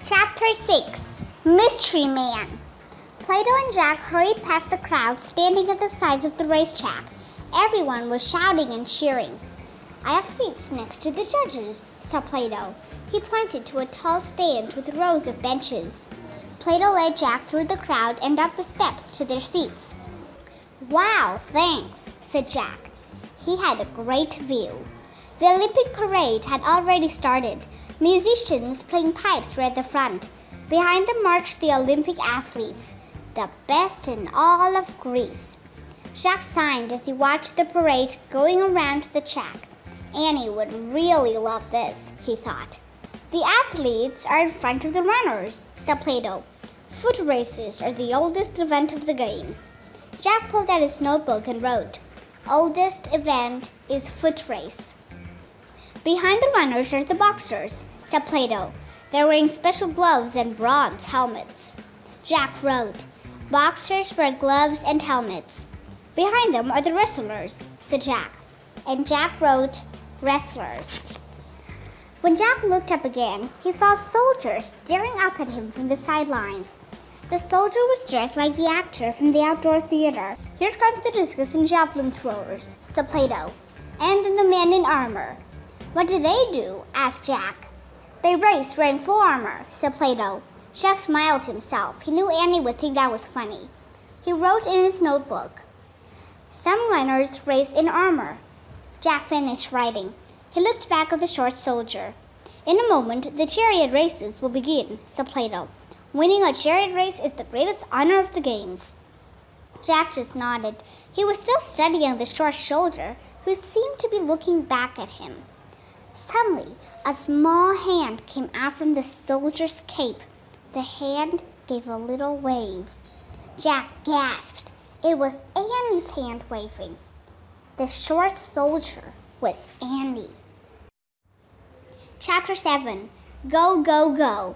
Chapter 6 Mystery Man. Plato and Jack hurried past the crowd standing at the sides of the racetrack. Everyone was shouting and cheering. "I have seats next to the judges," said Plato. He pointed to a tall stand with rows of benches. Plato led Jack through the crowd and up the steps to their seats. "Wow, thanks," said Jack. He had a great view. The Olympic parade had already started. Musicians playing pipes were at the front. Behind them marched the Olympic athletes, the best in all of Greece. Jack sighed as he watched the parade going around the track. Annie would really love this, he thought. "The athletes are in front of the runners," said Plato. "Foot races are the oldest event of the games." Jack pulled out his notebook and wrote, "Oldest event is foot race." "Behind the runners are the boxers," said Plato. "They're wearing special gloves and bronze helmets." Jack wrote, "Boxers wear gloves and helmets." "Behind them are the wrestlers," said Jack. And Jack wrote, "Wrestlers." When Jack looked up again, he saw soldiers staring up at him from the sidelines. The soldier was dressed like the actor from the outdoor theater. "Here comes the discus and javelin throwers," said Plato. "And then the men in armor." "What do they do?" asked Jack. "They race wearing full armor," said Plato. Jack smiled to himself. He knew Annie would think that was funny. He wrote in his notebook, "Some runners race in armor." Jack finished writing. He looked back at the short soldier. "In a moment, the chariot races will begin," said Plato. "Winning a chariot race is the greatest honor of the games." Jack just nodded. He was still studying the short soldier, who seemed to be looking back at him. Suddenly, a small hand came out from the soldier's cape. The hand gave a little wave. Jack gasped. It was Annie's hand waving. The short soldier was Annie. Chapter 7 Go, Go, Go.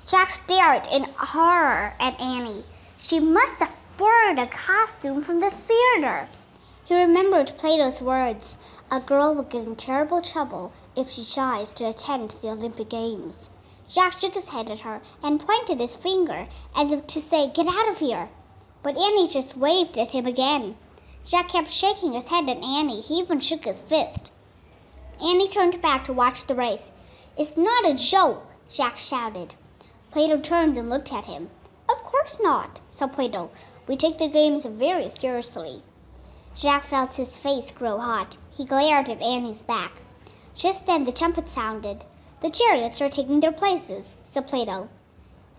Jack stared in horror at Annie. She must have borrowed a costume from the theater. He remembered Plato's words, "A girl will get in terrible trouble if she tries to attend the Olympic Games." Jack shook his head at her and pointed his finger as if to say, "Get out of here." But Annie just waved at him again. Jack kept shaking his head at Annie. He even shook his fist. Annie turned back to watch the race. "It's not a joke," Jack shouted. Plato turned and looked at him. "Of course not," said Plato. "We take the games very seriously." Jack felt his face grow hot. He glared at Annie's back. Just then the trumpet sounded. "The chariots are taking their places," said Plato.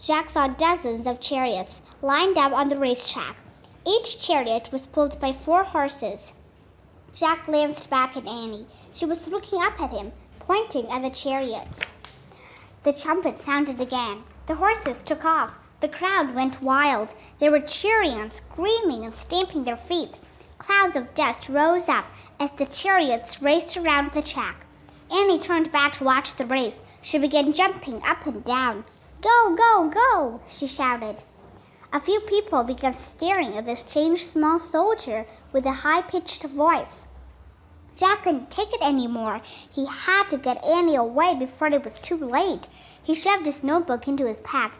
Jack saw dozens of chariots lined up on the racetrack. Each chariot was pulled by 4 horses. Jack glanced back at Annie. She was looking up at him, pointing at the chariots. The trumpet sounded again. The horses took off. The crowd went wild. They were cheering and screaming and stamping their feet. Clouds of dust rose up as the chariots raced around the track. Annie turned back to watch the race. She began jumping up and down. "Go, go, go!" she shouted. A few people began staring at this changed small soldier with a high-pitched voice. Jack couldn't take it anymore. He had to get Annie away before it was too late. He shoved his notebook into his pack.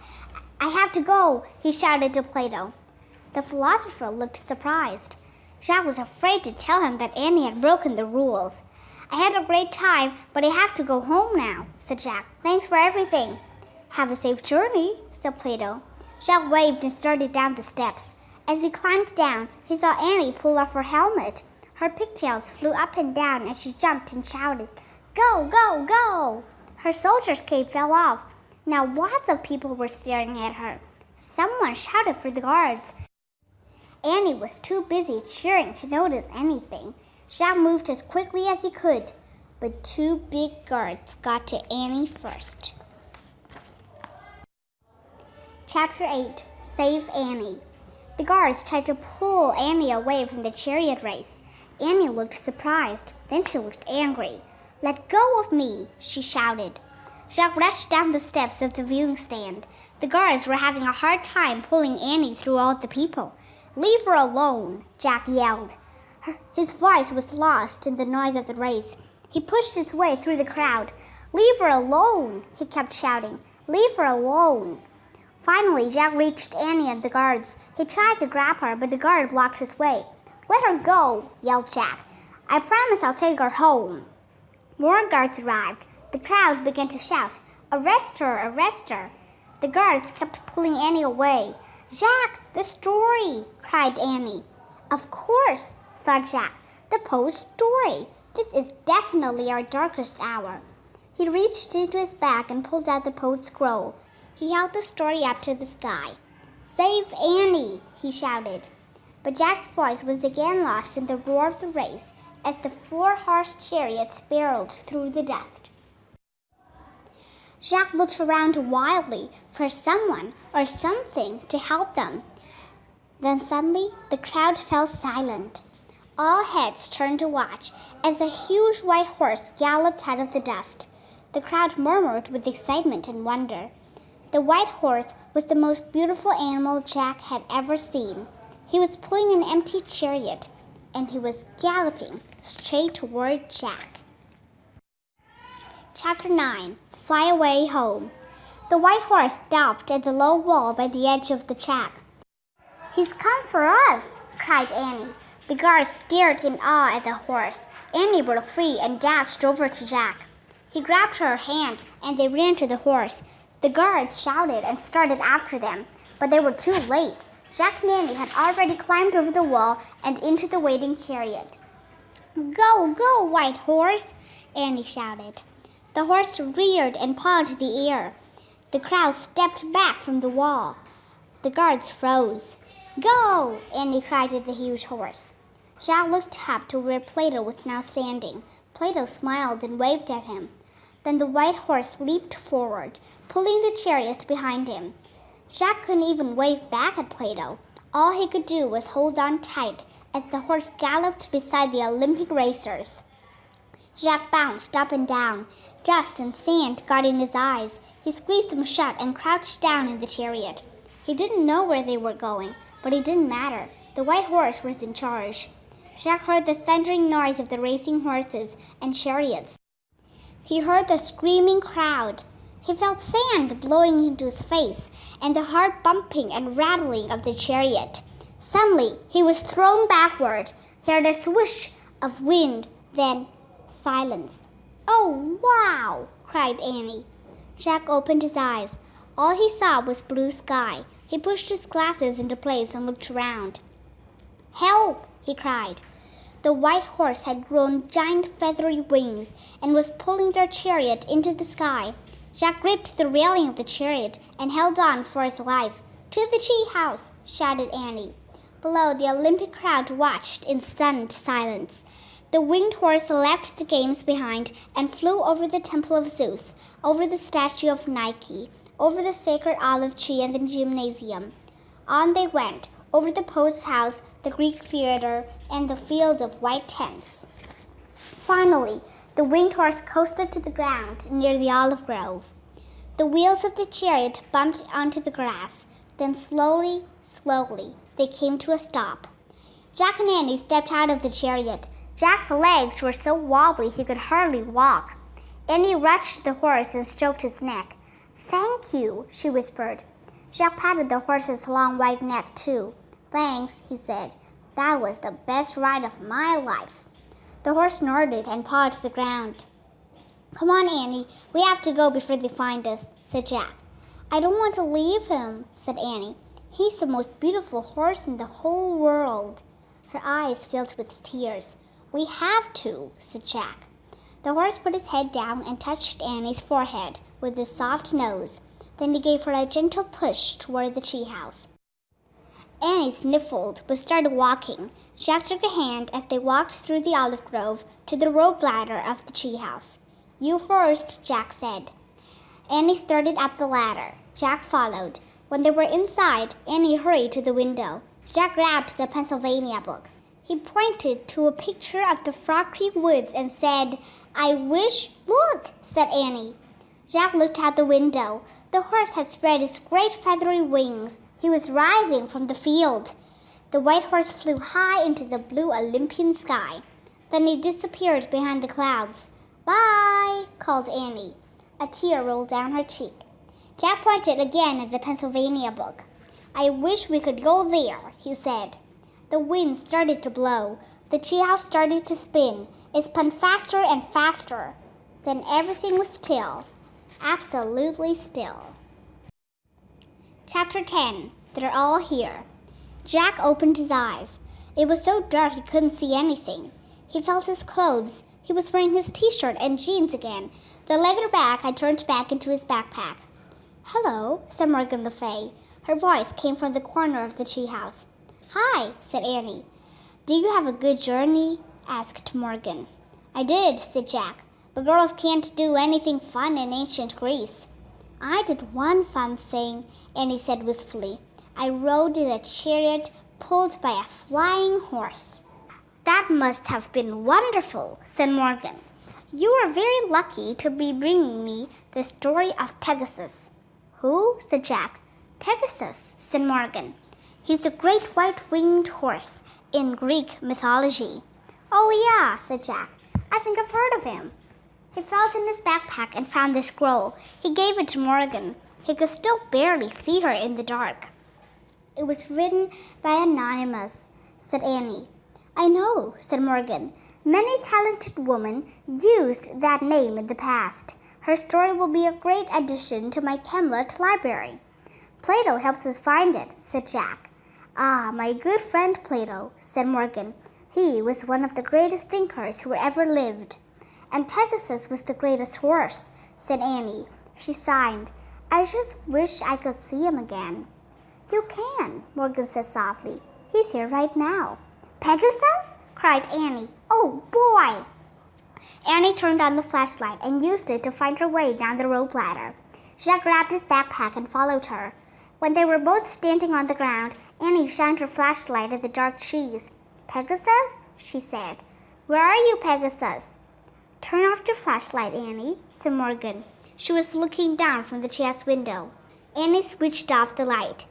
"I have to go," he shouted to Plato. The philosopher looked surprised. Jack was afraid to tell him that Annie had broken the rules. "I had a great time, but I have to go home now," said Jack. "Thanks for everything." "Have a safe journey," said Plato. Jack waved and started down the steps. As he climbed down, he saw Annie pull off her helmet. Her pigtails flew up and down as she jumped and shouted, "Go, go, go!" Her soldier's cape fell off. Now lots of people were staring at her. Someone shouted for the guards. Annie was too busy cheering to notice anything. Jack moved as quickly as he could, but 2 big guards got to Annie first. Chapter 8 Save Annie. The guards tried to pull Annie away from the chariot race. Annie looked surprised. Then she looked angry. "Let go of me," she shouted. Jack rushed down the steps of the viewing stand. The guards were having a hard time pulling Annie through all the people. "Leave her alone," Jack yelled. His voice was lost in the noise of the race. He pushed his way through the crowd. "Leave her alone," he kept shouting. Leave her alone. Finally, Jack reached Annie and the guards. He tried to grab her, but the guard blocked his way. Let her go, yelled Jack. I promise I'll take her home. More guards arrived. The crowd began to shout, Arrest her, arrest her. The guards kept pulling Annie away. Jack, the story, cried Annie. Of course, thought Jack, the poet's story. This is definitely our darkest hour. He reached into his bag and pulled out the poet's scroll. He held the story up to the sky. Save Annie, he shouted. But Jack's voice was again lost in the roar of the race as the 4-horse chariots barreled through the dust. Jack looked around wildly for someone or something to help them. Then suddenly the crowd fell silent. All heads turned to watch as the huge white horse galloped out of the dust. The crowd murmured with excitement and wonder. The white horse was the most beautiful animal Jack had ever seen. He was pulling an empty chariot, and he was galloping straight toward Jack. Chapter 9. Fly Away Home. The white horse stopped at the low wall by the edge of the track. He's come for us, cried Annie. The guards stared in awe at the horse. Annie broke free and dashed over to Jack. He grabbed her hand, and they ran to the horse. The guards shouted and started after them, but they were too late. Jack and Annie had already climbed over the wall and into the waiting chariot. Go, go, white horse, Annie shouted. The horse reared and pawed the air. The crowd stepped back from the wall. The guards froze. Go, Annie cried at the huge horse. Jack looked up to where Plato was now standing. Plato smiled and waved at him. Then the white horse leaped forward, pulling the chariot behind him. Jack couldn't even wave back at Plato. All he could do was hold on tight as the horse galloped beside the Olympic racers. Jack bounced up and down. Dust and sand got in his eyes. He squeezed them shut and crouched down in the chariot. He didn't know where they were going, but it didn't matter. The white horse was in charge. Jack heard the thundering noise of the racing horses and chariots. He heard the screaming crowd. He felt sand blowing into his face and the hard bumping and rattling of the chariot. Suddenly, he was thrown backward. He heard a swoosh of wind, then silence. Oh, wow, cried Annie. Jack opened his eyes. All he saw was blue sky. He pushed his glasses into place and looked around. Help, he cried. The white horse had grown giant feathery wings and was pulling their chariot into the sky. Jack gripped the railing of the chariot and held on for his life. To the tea house, shouted Annie. Below, the Olympic crowd watched in stunned silence. The winged horse left the games behind and flew over the temple of Zeus, over the statue of Nike, over the sacred olive tree and the gymnasium. On they went, over the poet's house, the Greek theater, and the field of white tents. Finally, the winged horse coasted to the ground near the olive grove. The wheels of the chariot bumped onto the grass. Then slowly, slowly, they came to a stop. Jack and Annie stepped out of the chariot. Jack's legs were so wobbly he could hardly walk. Annie rushed the horse and stroked his neck. Thank you, she whispered. Jack patted the horse's long white neck, too. Thanks, he said. That was the best ride of my life. The horse snorted and pawed the ground. Come on, Annie. We have to go before they find us, said Jack. I don't want to leave him, said Annie. He's the most beautiful horse in the whole world. Her eyes filled with tears. We have to, said Jack. The horse put his head down and touched Annie's forehead with his soft nose. Then he gave her a gentle push toward the tree house. Annie sniffled but started walking. Jack took a hand as they walked through the olive grove to the rope ladder of the tree house. You first, Jack said. Annie started up the ladder. Jack followed. When they were inside, Annie hurried to the window. Jack grabbed the Pennsylvania book. He pointed to a picture of the Frog Creek woods and said, I wish, look, said Annie. Jack looked out the window. The horse had spread his great feathery wings. He was rising from the field. The white horse flew high into the blue Olympian sky. Then he disappeared behind the clouds. Bye, called Annie. A tear rolled down her cheek. Jack pointed again at the Pennsylvania book. I wish we could go there, he said. The wind started to blow. The treehouse started to spin. It spun faster and faster. Then everything was still. Absolutely still. Chapter 10. They're all here. Jack opened his eyes. It was so dark he couldn't see anything. He felt his clothes. He was wearing his t-shirt and jeans again. The leather bag had turned back into his backpack. Hello, said Morgan Le Fay. Her voice came from the corner of the treehouse. Hi, said Annie. Did you have a good journey? Asked Morgan. I did, said Jack. But girls can't do anything fun in ancient Greece. I did one fun thing, Annie said wistfully. I rode in a chariot pulled by a flying horse. That must have been wonderful, said Morgan. You are very lucky to be bringing me the story of Pegasus. Who? Said Jack. Pegasus, said Morgan. He's the great white-winged horse in Greek mythology. Oh, yeah, said Jack. I think I've heard of him. He felt in his backpack and found the scroll. He gave it to Morgan. He could still barely see her in the dark. It was written by Anonymous, said Annie. I know, said Morgan. Many talented women used that name in the past. Her story will be a great addition to my Camelot library. Plato helped us find it, said Jack. Ah, my good friend Plato, said Morgan. He was one of the greatest thinkers who ever lived. And Pegasus was the greatest horse, said Annie. She sighed. I just wish I could see him again. You can, Morgan said softly. He's here right now. Pegasus? Cried Annie. Oh, boy! Annie turned on the flashlight and used it to find her way down the rope ladder. Jack grabbed his backpack and followed her. When they were both standing on the ground, Annie shined her flashlight at the dark trees. Pegasus? She said. Where are you, Pegasus? Turn off your flashlight, Annie, said Morgan. She was looking down from the chest window. Annie switched off the light.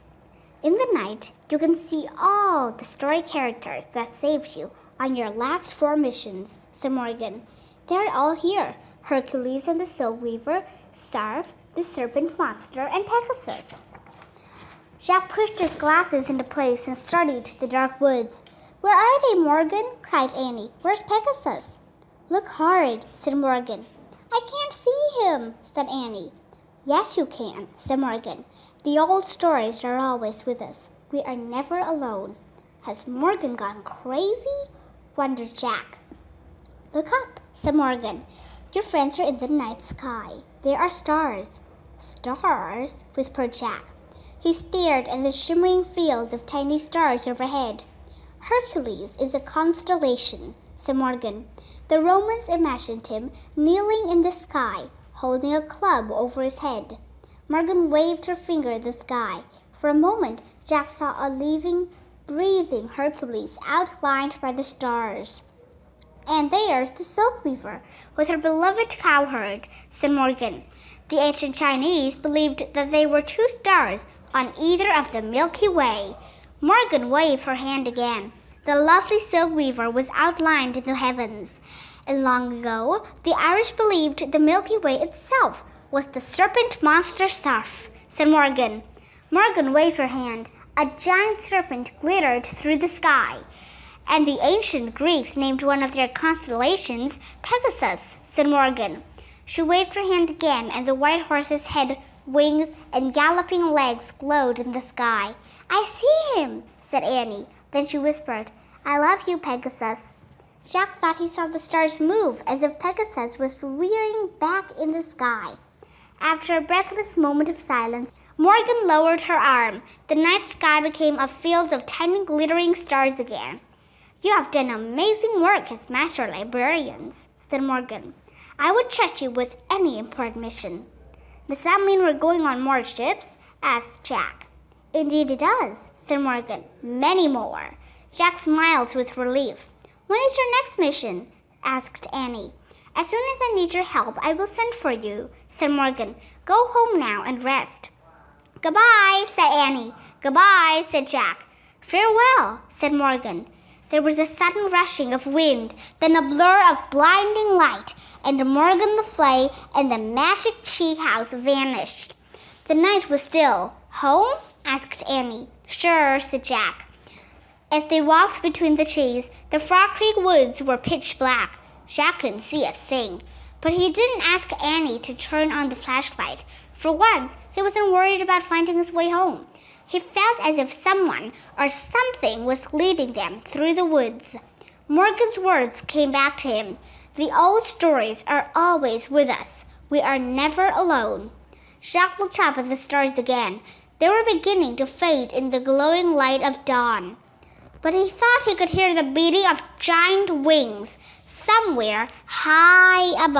In the night, you can see all the story characters that saved you on your last 4 missions, said Morgan. They're all here. Hercules and the Silk Weaver, Sarf, the Serpent Monster, and Pegasus. Jack pushed his glasses into place and studied the dark woods. Where are they, Morgan? Cried Annie. Where's Pegasus? Look hard, said Morgan. I can't see him, said Annie. Yes, you can, said Morgan. The old stories are always with us. We are never alone. Has Morgan gone crazy? Wondered Jack. Look up, said Morgan. Your friends are in the night sky. They are stars. Stars? Whispered Jack. He stared at the shimmering field of tiny stars overhead. Hercules is a constellation, said Morgan. The Romans imagined him kneeling in the sky, holding a club over his head. Morgan waved her finger at the sky. For a moment, Jack saw a living, breathing Hercules outlined by the stars. And there's the Silk Weaver with her beloved cowherd, said Morgan. The ancient Chinese believed that they were 2 stars on either of the Milky Way. Morgan waved her hand again. The lovely Silk Weaver was outlined in the heavens. And long ago, the Irish believed the Milky Way itself was the serpent monster Sarf, said Morgan. Morgan waved her hand. A giant serpent glittered through the sky. And the ancient Greeks named one of their constellations Pegasus, said Morgan. She waved her hand again, and the white horse's head, wings, and galloping legs glowed in the sky. I see him, said Annie. Then she whispered, I love you, Pegasus. Jack thought he saw the stars move as if Pegasus was rearing back in the sky. After a breathless moment of silence, Morgan lowered her arm. The night sky became a field of tiny glittering stars again. You have done amazing work as master librarians, said Morgan. I would trust you with any important mission. Does that mean we're going on more ships? Asked Jack. Indeed it does, said Morgan. Many more. Jack smiled with relief. When is your next mission? Asked Annie. As soon as I need your help, I will send for you, said Morgan. Go home now and rest. Goodbye, said Annie. Goodbye, said Jack. Farewell, said Morgan. There was a sudden rushing of wind, then a blur of blinding light, and Morgan Le Fay and the magic tree house vanished. The night was still. Home? asked Annie. Sure, said Jack. As they walked between the trees, the Frog Creek woods were pitch black. Jack couldn't see a thing, but he didn't ask Annie to turn on the flashlight. For once, he wasn't worried about finding his way home. He felt as if someone or something was leading them through the woods. Morgan's words came back to him. The old stories are always with us. We are never alone. Jack looked up at the stars again. They were beginning to fade in the glowing light of dawn. But he thought he could hear the beating of giant wings somewhere high above.